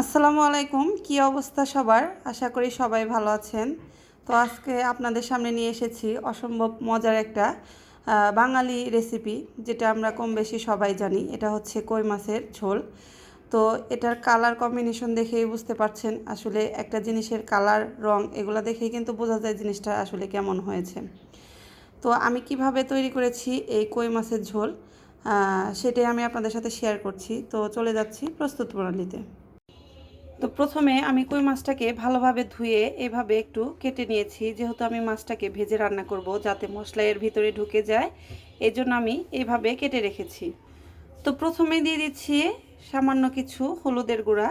আসসালামু আলাইকুম। কি অবস্থা সবার? আশা করি সবাই ভালো আছেন। তো আজকে আপনাদের সামনে নিয়ে এসেছি অসম্ভব মজার একটা বাঙালি রেসিপি, যেটা আমরা কম বেশি সবাই জানি। এটা হচ্ছে কই মাছের ঝোল। তো এটার কালার কম্বিনেশন দেখেই বুঝতে পারছেন, আসলে একটা জিনিসের কালার, রং এগুলো দেখেই কিন্তু বোঝা যায় জিনিসটা আসলে কেমন হয়েছে। তো আমি কিভাবে তৈরি করেছি এই কই মাছের ঝোল, সেটাই আমি আপনাদের সাথে শেয়ার করছি। তো চলে যাচ্ছি প্রস্তুত প্রণালীতে। তো প্রথমে আমি কই মাছটাকে ভালোভাবে ধুয়ে এভাবে একটু কেটে নিয়েছি, যেহেতু আমি মাছটাকে ভেজে রান্না করব, যাতে মশলা এর ভিতরে ঢুকে যায়, এই জন্য আমি এইভাবে কেটে রেখেছি। তো প্রথমে দিয়ে দিচ্ছি সামান্য কিছু হলুদের গুঁড়া,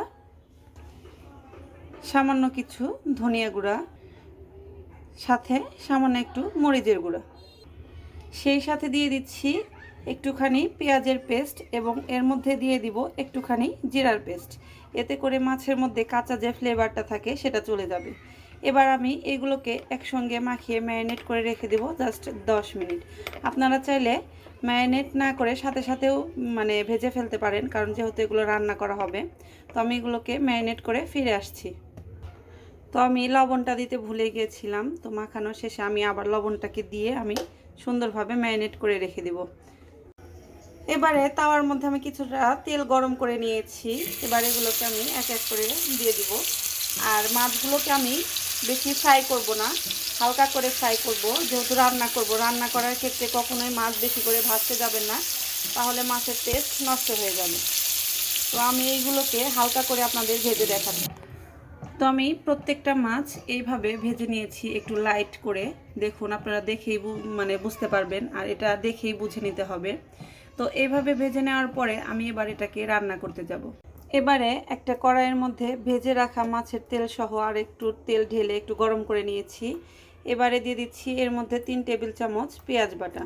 সামান্য কিছু ধনিয়া গুঁড়া, সাথে সামান্য একটু মরিচের গুঁড়া, সেই সাথে দিয়ে দিচ্ছি একটুখানি পেঁয়াজের পেস্ট, এবং এর মধ্যে দিয়ে দিব একটুখানি জিরার পেস্ট। এতে করে মাছের মধ্যে কাঁচা যে ফ্লেভারটা থাকে সেটা চলে যাবে। এবার আমি এগুলোকে একসঙ্গে মাখিয়ে ম্যারিনেট করে রেখে দেব জাস্ট 10 মিনিট। আপনারা চাইলে ম্যারিনেট না করে সাথে সাথেও ভেজে ফেলতে পারেন, কারণ যেহেতু এগুলো রান্না করা হবে। তো আমি এগুলোকে ম্যারিনেট করে ফিরে আসছি। তো আমি লবণটা দিতে ভুলে গিয়েছিলাম, তো মাখানোর শেষে আমি আবার লবণটাকে দিয়ে আমি সুন্দরভাবে ম্যারিনেট করে রেখে দেব। এবারে তাওয়ার মধ্যে আমি কিছুটা তেল গরম করে নিয়েছি। এবার এগুলোকে আমি এক এক করে দিয়ে দিব। আর মাছগুলোকে আমি বেশি ফ্রাই করব না, হালকা করে ফ্রাই করব, যেহেতু রান্না করব। রান্না করার ক্ষেত্রে কখনোই মাছ বেশি করে ভাজতে যাবেন না, তাহলে মাছের টেস্ট নষ্ট হয়ে যাবে। তো আমি এইগুলোকে হালকা করে আপনাদের ভেজে দেখাবো। তো আমি প্রত্যেকটা মাছ এইভাবে ভেজে নিয়েছি একটু লাইট করে। দেখুন, আপনারা দেখেই বুঝতে পারবেন, আর এটা দেখেই বুঝে নিতে হবে। তো এইভাবে ভেজে নেওয়ার পরে আমি এবার এটাকে রান্না করতে যাব। এবারে একটা কড়াইয়ের মধ্যে ভেজে রাখা মাছের তেল সহ আর একটু তেল ঢেলে একটু গরম করে নিয়েছি। এবারে দিয়ে দিচ্ছি এর মধ্যে 3 টেবিল চামচ পেঁয়াজ বাটা,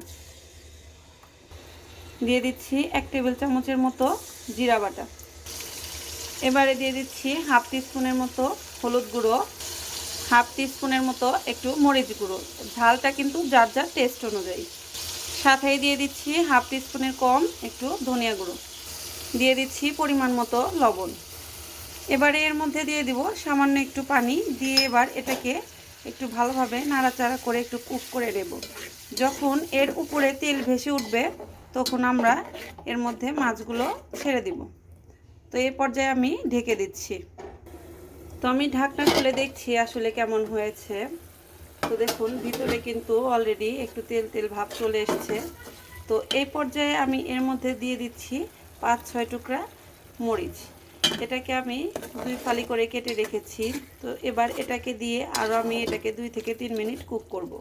দিয়ে দিচ্ছি 1 টেবিল চামচের মতো জিরা বাটা। এবারে দিয়ে দিচ্ছি হাফ টিস্পুনের মতো হলুদ গুঁড়ো, হাফ টিস্পুনের মতো একটু মরিচ গুঁড়ো। ঝালটা কিন্তু যার যার টেস্ট অনুযায়ী। সাথেই দিয়ে দিচ্ছি হাফ টিস্পুনের কম একটু ধনিয়া গুঁড়ো, দিয়ে দিচ্ছি পরিমাণ মতো লবণ। এবারে এর মধ্যে দিয়ে দিব সামান্য একটু পানি দিয়ে এবার এটাকে একটু ভালোভাবে নাড়াচাড়া করে একটু কুক করে নেব। যখন এর উপরে তেল ভেসে উঠবে, তখন আমরা এর মধ্যে মাছগুলো ছেড়ে দিব। তো এই পর্যায়ে আমি ঢেকে দিচ্ছি। তো আমি ঢাকনা খুলে দেখছি আসলে কেমন হয়েছে। তো দেখুন, ভিতরে কিন্তু অলরেডি একটু তেল তেল ভাব চলে এসেছে। তো এই পর্যায়ে আমি এর মধ্যে দিয়ে দিচ্ছি 5-6 টুকরা মরিচ। এটাকে আমি 2 ফালি করে কেটে রেখেছি। তো এবার এটাকে দিয়ে আরও আমি এটাকে 2 থেকে 3 মিনিট কুক করব।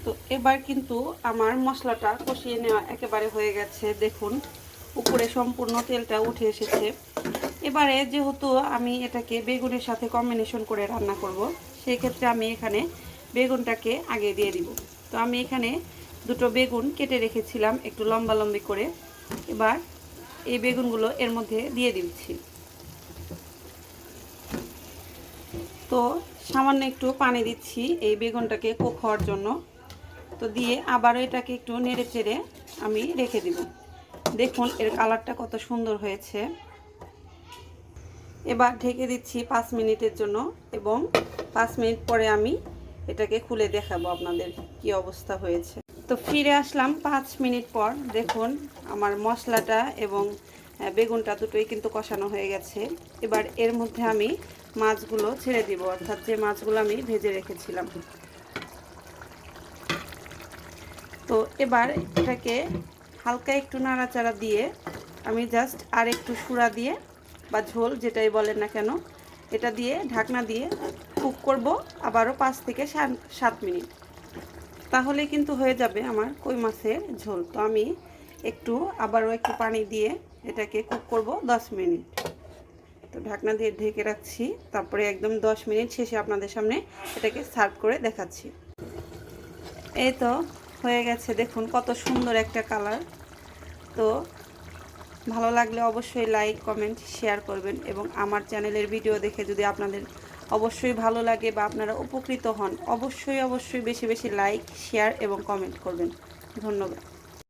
তো এবার কিন্তু আমার মশলাটা কষিয়ে নেওয়া একেবারে হয়ে গেছে। দেখুন, উপরে সম্পূর্ণ তেলটা উঠে এসেছে। এবারে যেহেতু আমি এটাকে বেগুনের সাথে কম্বিনেশন করে রান্না করব, সেই ক্ষেত্রে আমি এখানে বেগুনটাকে আগে দিয়ে দিব। তো আমি এখানে 2টো বেগুন কেটে রেখেছিলাম একটু লম্বা লম্বি করে। এবার এই বেগুনগুলো এর মধ্যে দিয়ে দিচ্ছি। তো সামান্য একটু পানি দিচ্ছি এই বেগুনটাকে কুক হওয়ার জন্য। তো দিয়ে আবারও এটাকে একটু নেড়ে চেড়ে আমি রেখে দিব। দেখুন এর কালারটা কত সুন্দর হয়েছে। এবার ঢেকে দিচ্ছি 5 মিনিটের জন্য, এবং 5 মিনিট পরে আমি এটাকে খুলে দেখাবো আপনাদের কি অবস্থা হয়েছে। তো ফিরে আসলাম 5 মিনিট পর। দেখুন আমার মশলাটা এবং বেগুনটা দুটোই কিন্তু কষানো হয়ে গেছে। এবার এর মধ্যে আমি মাছগুলো ছেড়ে দিব, অর্থাৎ যে মাছগুলো আমি ভেজে রেখেছিলাম। তো এবার এটাকে হালকা একটু নাড়াচাড়া দিয়ে আমি জাস্ট আর একটু সুরা দিয়ে বা ঝোল যেটাই বলেন না কেন, এটা দিয়ে ঢাকনা দিয়ে কুক করব আবারও 5 থেকে 7 মিনিট। তাহলে কিন্তু হয়ে যাবে আমার কই মাছের ঝোল। তো আমি আবারও একটু পানি দিয়ে এটাকে কুক করব 10 মিনিট। তো ঢাকনা দিয়ে ঢেকে রাখছি। তারপরে একদম 10 মিনিট শেষে আপনাদের সামনে এটাকে সার্ভ করে দেখাচ্ছি। এই তো হয়ে গেছে, দেখুন কত সুন্দর একটা কালার। তো ভালো লাগলে অবশ্যই লাইক, কমেন্ট, শেয়ার করবেন, এবং আমার চ্যানেলের ভিডিও দেখে যদি আপনাদের অবশ্যই ভালো লাগে বা আপনারা উপকৃত হন, অবশ্যই বেশি বেশি লাইক, শেয়ার এবং কমেন্ট করবেন। ধন্যবাদ।